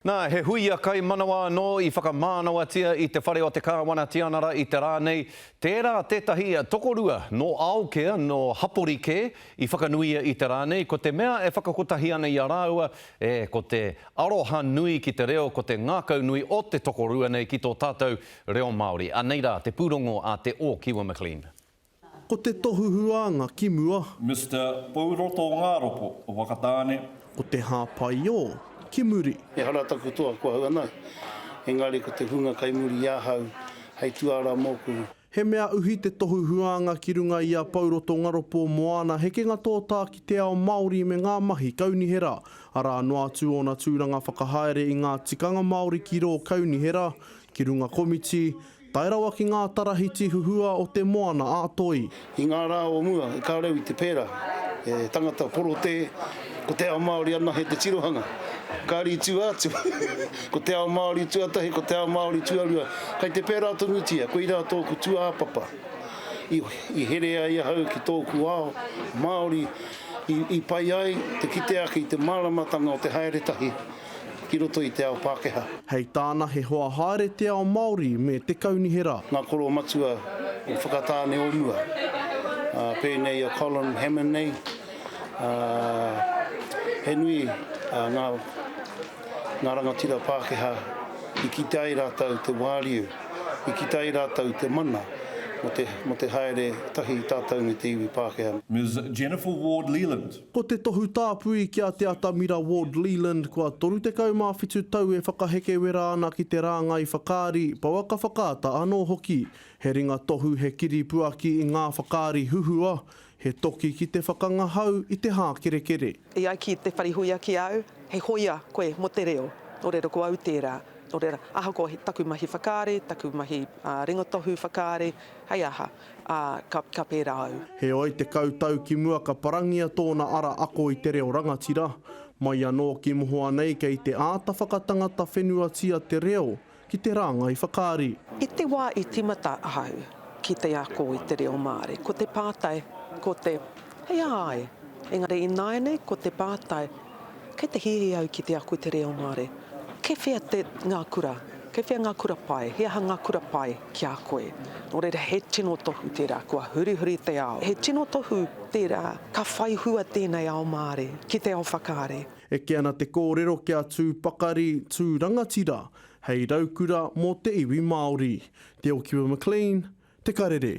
Nā, he hui a kai manawa no I whakamānawa tia I te whare o te kāwana tianara I te rā nei. Tērā tētahi tokorua no Aokea, no Haporike I whakanuia I te rā nei. Ko te mea e whakakotahi ana I a rāua, ko te aroha nui ki te reo, ko te ngākau nui o te tokorua nei ki tō tātou reo Māori. A nei rā, te pūrongo a te o Kiwa McLean. Ko te tohuhuanga ki mua. Mr. Pauroto Ngāropo o Wakatāne. Ko te hāpai o ki muri. E hara taku toa kua hau anai. Engari ko te hunga kai muri iahau, hei tuara mōku. He mea uhi te tohuhuanga ki runga I a Pauroto Ngaropo Moana hekenga tōtā ki te ao Māori me ngā mahi kaunihera. Arā noa atu ona tūranga whakahaere I ngā tikanga Māori ki rō kaunihera, ki runga komiti, tai rawa ki ngā tarahiti huhua o te moana ātoi. I ngā rā o mua, e kā rau I te pēra, e tangata poro te, ko te ao Māori ana he te tirohanga. Kāri tū atu, ko te ao Māori tuatahi, ko te ao Māori tuarua. Kei te pēra tonutia, koe rā tōku tū āpapa. I here ai hau ki tōku ao, Māori, I pai ai, te kite aki, te māramatanga o te haeretahi, ki roto I te ao Pākehā. Hei tāna he hoa haere te ao Māori me te kaunihera. Ngā koro matua o whakatāne o mua. Pēnei o Colin Hammond nei. He nui ngā rangatira Pākehā I ki te ai rātau te wāriu, I ki te ai rātau te mana, mo te haere tahi tātau ni te iwi Pākehā. Ms. Jennifer Ward Leland. Ko te tohu tāpui ki a te Atamira Ward Leland, kua toru te kaumāwhitu tau e whakaheke wera ana ki te rāngai whakāri, pauaka whakaata anō hoki. He ringa tohu he kiri puaki I ngā whakāri huhua, he toki ki te whakangahau I te hākerekere. I ai ki te wharihuia ki au, he hoia koe mo te reo, o reira ko au tērā. O reira, aha ko he taku mahi whakaare, taku mahi ringotohu whakaare, hei aha, ka pērā au. He oi te kautau ki mua ka parangia tōna ara ako I te reo rangatira. Mai anō ki mohoa nei kei te āta whakatangata whenua tia te reo ki te rāngai whakaari. I te wā I timata ahau ki te ako I te reo Māori, ko te pātai, ko te hei ai. Engari I naene, ko te pātai, kei te hihi au ki te ako I te reo Māori. Ke whea te ngā kura, ke whea ngā kura pai, he aha ngā kura pai ki a koe. Nō reira he tino tohu tērā, kua hurihuri te ao. He tino tohu tērā, ka whai hua tēnei ao Māori, ki te ao whakaare. E ke ana te kōrero kia tū pakari, tū rangatira, hei raukura mō te iwi Māori. Te o Kiwa McLean, te karere.